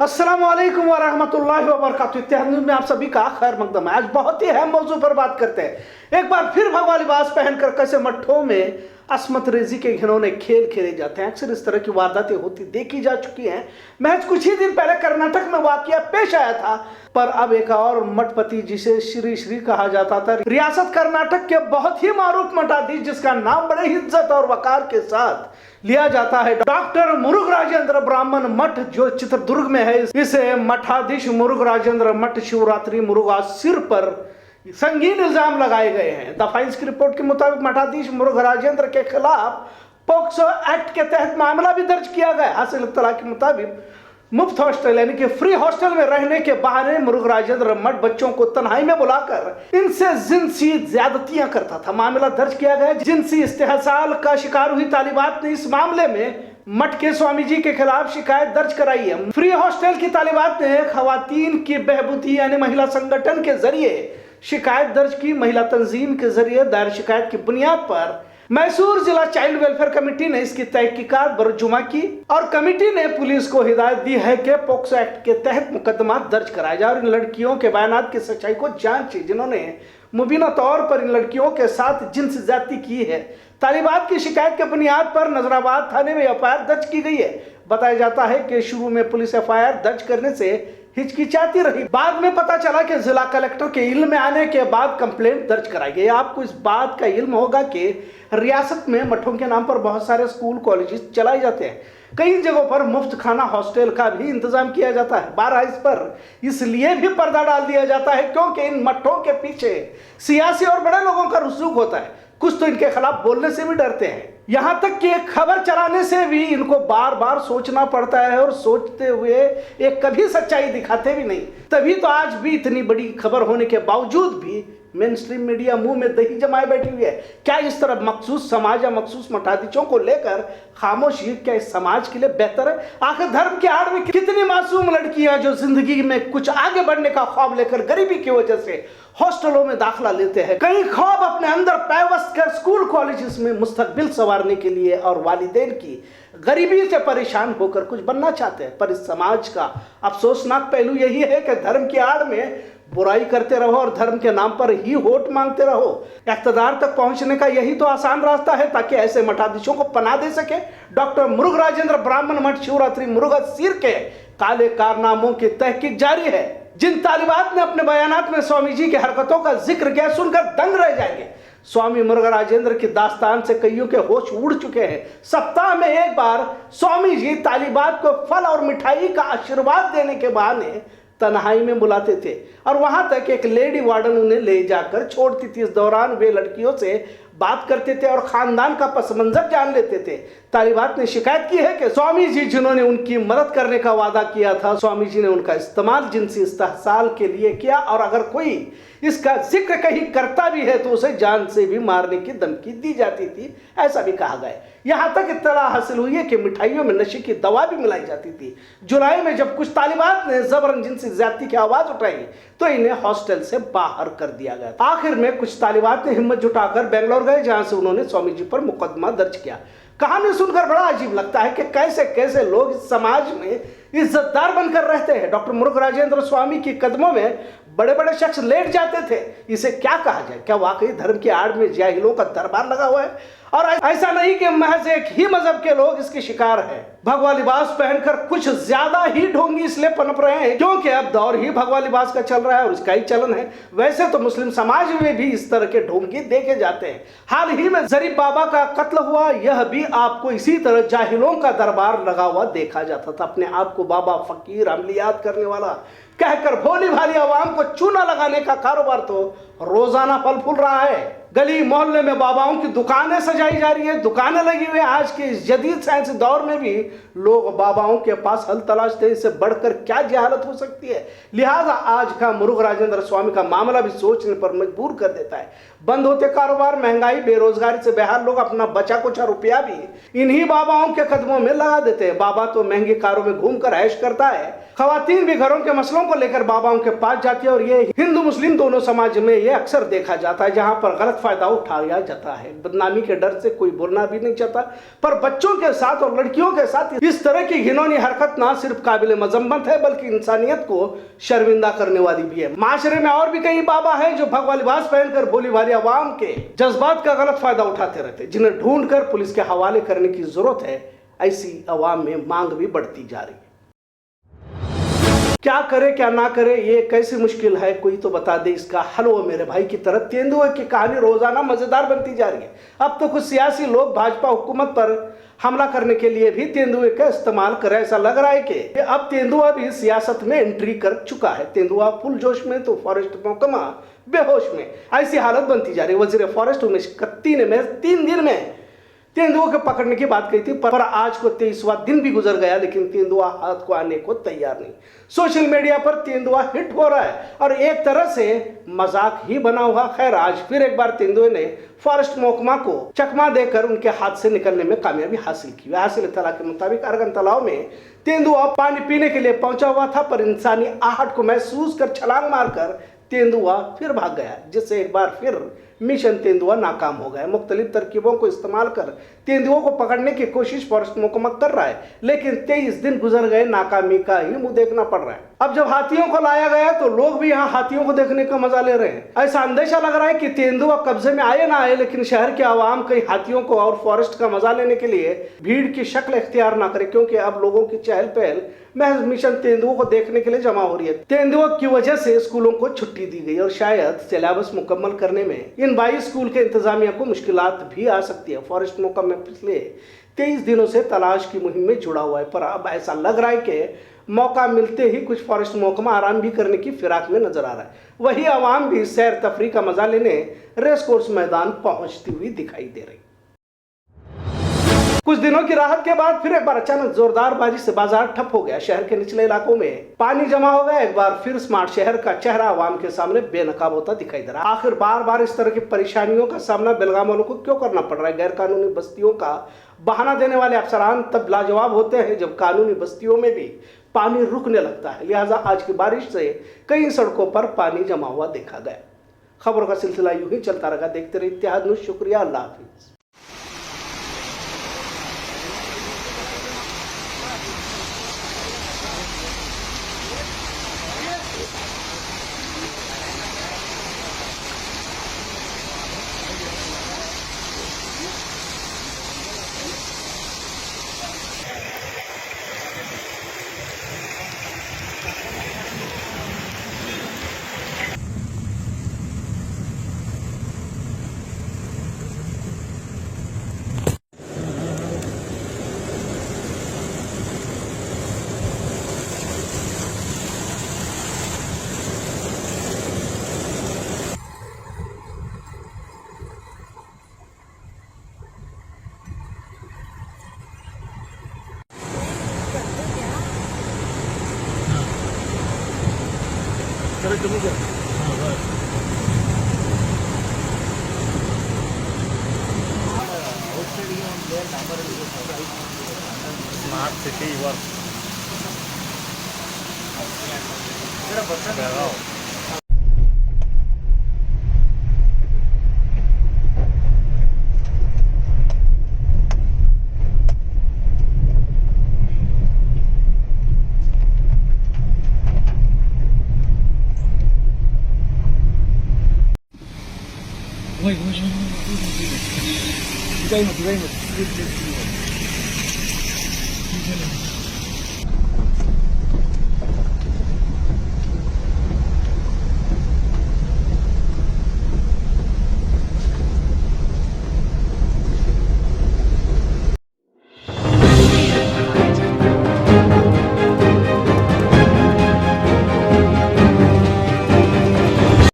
अस्सलामुअलैकुम वरहमतुल्लाहि वबरकातुहू। इत्तेहाद न्यूज़ में आप सभी का खैर मकदम है। आज बहुत ही अहम मौजू पर बात करते हैं। एक बार फिर भगवा लिबास पहनकर कैसे मठों में असमत रेजी के घिनौने खेल खेले जाते हैं। अक्सर इस तरह की वारदातें होती देखी जा चुकी हैं। महज कुछ ही दिन पहले कर्नाटक में वाकया पेश आया था, पर अब एक और मठपति जिसे श्री श्री कहा जाता था, रियासत कर्नाटक के बहुत ही मारूफ मठाधीश जिसका नाम बड़े इज्जत और वकार के साथ लिया जाता है, डॉक्टर मुरुग राजेंद्र ब्राह्मण मठ जो चित्रदुर्ग में है, इसे मठाधीश मुरुग राजेंद्र मठ शिवरात्रि मुरुगा सिर पर संगीन इल्जाम लगाए गए हैं। द फाइल्स की रिपोर्ट के मुताबिक मठाधीश मुरुग राजेंद्र के खिलाफ पोक्सो एक्ट के तहत मामला भी दर्ज किया गया। हासिल इत्तला के मुताबिक मुफ्त हॉस्टल यानी कि फ्री हॉस्टल में रहने के बहाने मुरुग राजेंद्र मठ बच्चों को तन्हाई में बुलाकर इनसे जिनसी ज्यादतियां करता था। मामला दर्ज किया गया। जिनसी इस्तेहसाल का शिकार हुई तालिबात ने इस मामले में मठ के स्वामी जी के खिलाफ शिकायत दर्ज कराई है। फ्री हॉस्टल की तालिबात ने खवातीन की बहबूदी यानी महिला संगठन के जरिए शिकायत दर्ज की। महिला तंजीम के जरिए दायर शिकायत की बुनियाद पर मैसूर जिला चाइल्ड वेलफेयर कमेटी ने इसकी तहकीकात बरजुमा की और कमेटी ने पुलिस को हिदायत दी है कि पोक्सो एक्ट के तहत मुकदमा दर्ज कराया जाए और इन लड़कियों के बयानात की सच्चाई को जांचे जिन्होंने मुबीना तौर पर इन लड़कियों के साथ जिन्स ज्यादती की है। तालिबात की शिकायत के बुनियाद पर नजराबाद थाने में एफआईआर दर्ज की गई है। बताया जाता है कि शुरू में पुलिस एफआईआर दर्ज करने से हिचकिचाती रही, बाद में पता चला कि जिला कलेक्टर के इल्म में आने के बाद कंप्लेंट दर्ज कराई गई। आपको इस बात का इल्म होगा कि रियासत में मठों के नाम पर बहुत सारे स्कूल कॉलेजेस चलाए जाते हैं। कई जगहों पर मुफ्त खाना हॉस्टल का भी इंतजाम किया जाता है। बारह इस पर इसलिए भी पर्दा डाल दिया जाता है क्योंकि इन मठों के पीछे सियासी और बड़े लोगों का रुसूख होता है। कुछ तो इनके खिलाफ बोलने से भी डरते हैं, यहाँ तक कि एक खबर चलाने से भी इनको बार बार सोचना पड़ता है और सोचते हुए एक कभी सच्चाई दिखाते भी नहीं। तभी तो आज भी इतनी बड़ी खबर होने के बावजूद भी मेन स्ट्रीम मीडिया मुंह में दही जमाए बैठी हुई है। क्या इस तरह मखसूस समाज या मखसूस मठाधीशों को लेकर खामोशी क्या इस समाज के लिए बेहतर है? आखिर धर्म के आड़ में कितनी मासूम लड़कियां जो जिंदगी में कुछ आगे बढ़ने का ख्वाब लेकर गरीबी की वजह से हॉस्टलों में दाखिला लेते हैं, कई ख्वाब अपने अंदर पैवस्त कर स्कूल कॉलेजेस में मुस्तकबिल संवारने के लिए और वालिदैन की गरीबी से परेशान होकर कुछ बनना चाहते हैं। पर इस समाज का अफसोसनाक पहलू यही है कि धर्म की आड़ में बुराई करते रहो और धर्म के नाम पर ही वोट मांगते रहो। इक़्तिदार तक पहुंचने का यही तो आसान रास्ता है ताकि ऐसे मठाधीशों को पनाह दे सके। डॉक्टर मुरुग राजेंद्र ब्राह्मण मठ शिवरात्रि मुरुगा सिर के काले कारनामों की तहकीक जारी है। जिन तालिबात ने अपने बयानात में स्वामी जी की हरकतों का जिक्र किया सुनकर दंग रह जाएंगे। स्वामी मुरुग राजेंद्र की दास्तान से कईयों के होश उड़ चुके हैं। सप्ताह में एक बार स्वामी जी तालिबात को फल और मिठाई का आशीर्वाद देने के बहाने तन्हाई में बुलाते थे और वहां तक एक लेडी वार्डन उन्हें ले जाकर छोड़ती थी। इस दौरान वे लड़कियों से बात करते थे और खानदान का पस मंजर जान लेते थे। तालिबात ने शिकायत की है कि स्वामी जी जिन्होंने उनकी मदद करने का वादा किया था, स्वामी जी ने उनका इस्तेमाल जिनसी इस्तेहसाल के लिए किया और अगर कोई इसका जिक्र कहीं करता भी है तो उसे जान से भी मारने की धमकी दी जाती थी, ऐसा भी कहा गया। यहाँ तक इत्तला हासिल हुई है कि मिठाइयों में नशे की दवा भी मिलाई जाती थी। जुलाई में जब कुछ तालिबात ने जबरन जिनसी ज्यादती की आवाज उठाई तो इन्हें हॉस्टल से बाहर कर दिया गया। आखिर में कुछ तालिबात ने हिम्मत जुटाकर बेंगलोर गए जहां से उन्होंने स्वामी जी पर मुकदमा दर्ज किया। कहानी सुनकर बड़ा अजीब लगता है कि कैसे कैसे लोग इस समाज में इज्जतदार बनकर रहते हैं। डॉक्टर मुरुग राजेंद्र स्वामी के कदमों में बड़े बड़े शख्स लेट जाते थे। इसे क्या कहा जाए? क्या वाकई धर्म की आड़ में जाहिलों का दरबार लगा हुआ है? और ऐसा नहीं कि महज एक ही मजहब के लोग इसके शिकार हैं। भगवा लिबास पहनकर कुछ ज्यादा ही ढोंगी इसलिए पनप रहे हैं क्योंकि अब दौर ही भगवा लिबास का चल रहा है और इसका ही चलन है। वैसे तो मुस्लिम समाज में भी इस तरह के ढोंगी देखे जाते हैं। हाल ही में जरीफ बाबा का कत्ल हुआ, यह भी आपको इसी तरह जाहिलों का दरबार लगा हुआ देखा जाता था। अपने आप को बाबा फकीर अमलियात करने वाला कहकर भोली भाली आवाम को चूना लगाने का कारोबार तो रोजाना फल फूल रहा है। गली मोहल्ले में बाबाओं की दुकानें सजाई जा रही है, दुकानें लगी हुई है। आज के इस जदीद साइंसी दौर में भी लोग बाबाओं के पास हल तलाशते हैं। इससे बढ़कर क्या जहालत हो सकती है? लिहाजा आज का मुरुग राजेंद्र स्वामी का मामला भी सोचने पर मजबूर कर देता है। बंद होते कारोबार, महंगाई, बेरोजगारी से बेहाल लोग अपना बचा कुचा रुपया भी इन्हीं बाबाओं के कदमों में लगा देते हैं। बाबा तो महंगी कारों में घूमकर ऐश करता है, खवातीन भी घरों के मसलों को लेकर बाबाओं के पास जाती है और ये हिंदू मुस्लिम दोनों समाज में ये अक्सर देखा जाता है। जहां पर गलत फायदा उठाया जाता है। बदनामी के डर से कोई बोलना भी नहीं चाहता, पर बच्चों के साथ और लड़कियों के साथ इस तरह की घिनौनी हरकत ना सिर्फ काबिल मजम्मत है बल्कि इंसानियत को शर्मिंदा करने वाली भी है। माशरे में और भी कई बाबा हैं जो भगवा लिबास पहनकर भोली भाली आवाम के जज्बात का गलत फायदा उठाते रहते, जिन्हें ढूंढ कर पुलिस के हवाले करने की जरूरत है। ऐसी अवाम में मांग भी बढ़ती जा रही है। क्या करे क्या ना करे, ये कैसी मुश्किल है, कोई तो बता दे इसका हल। वो मेरे भाई की तरह तेंदुए की कहानी रोजाना मजेदार बनती जा रही है। अब तो कुछ सियासी लोग भाजपा हुकूमत पर हमला करने के लिए भी तेंदुए का इस्तेमाल करे। ऐसा लग रहा है कि अब तेंदुआ भी सियासत में एंट्री कर चुका है। तेंदुआ फुल जोश में तो फॉरेस्ट महकमा बेहोश में, ऐसी हालत बनती जा रही है। वजीर फॉरेस्ट उमेश कत्ती ने 3 दिन में तेंदुआ को पकड़ने की बात कही थी, पर आज को 23वां दिन भी गुजर गया, लेकिन तेंदुआ हाथ को आने को तैयार नहीं। सोशल मीडिया पर तेंदुआ हिट हो रहा है और एक तरह से मजाक ही बना हुआ। खैर, आज फिर एक बार तेंदुए ने फॉरेस्ट महकमा को चकमा देकर उनके हाथ से निकलने में कामयाबी हासिल की। हासिल तला के मुताबिक अरगन तालाब में तेंदुआ पानी पीने के लिए पहुंचा हुआ था, पर इंसानी आहट को महसूस कर छलांग मारकर तेंदुआ फिर भाग गया, जिससे एक बार फिर मिशन तेंदुआ नाकाम हो गया। मुख्तलिफ तरकीबों को इस्तेमाल कर तेंदुओं को पकड़ने की कोशिश फॉरेस्ट महकमा कर रहा है, लेकिन 23 दिन गुजर गए, नाकामी का ही मुंह देखना पड़ रहा है। अब जब हाथियों को लाया गया तो लोग भी यहाँ हाथियों को देखने का मजा ले रहे हैं। ऐसा अंदेशा लग रहा है कि तेंदुआ कब्जे में आए ना आए, लेकिन शहर के आवाम कई हाथियों को और फॉरेस्ट का मजा लेने के लिए भीड़ की शक्ल इख्तियार ना करे, क्योंकि अब लोगों की चहल पहल महज मिशन तेंदुओं को देखने के लिए जमा हो रही है। तेंदुआ की वजह से स्कूलों को छुट्टी दी गई और शायद सिलेबस मुकम्मल करने में इन 22 स्कूल के इंतजामिया को मुश्किलात भी आ सकती है। फॉरेस्ट महकमा पिछले 23 दिनों से तलाश की मुहिम में जुड़ा हुआ है, पर अब ऐसा लग रहा है कि मौका मिलते ही कुछ फॉरेस्ट महकमा आराम भी करने की फिराक में नजर आ रहा है। वही आवाम भी सैर तफरी का मजा लेने रेस कोर्स मैदान पहुंचती हुई दिखाई दे रही। कुछ दिनों की राहत के बाद फिर एक बार अचानक जोरदार बारिश से बाजार ठप हो गया। शहर के निचले इलाकों में पानी जमा हो गया। एक बार फिर स्मार्ट शहर का चेहरा आवाम के सामने बेनकाब होता दिखाई दे रहा है। आखिर बार बार इस तरह की परेशानियों का सामना बेलगाम वालों को क्यों करना पड़ रहा है? गैर कानूनी बस्तियों का बहाना देने वाले अफसरान तब लाजवाब होते हैं जब कानूनी बस्तियों में भी पानी रुकने लगता है। लिहाजा आज की बारिश से कई सड़कों पर पानी जमा हुआ देखा गया। खबरों का सिलसिला यूं ही चलता रहा। देखते रहिए इत्तेहाद न्यूज़। शुक्रिया, अल्लाह हाफिज। Smart city work. Wait. Please.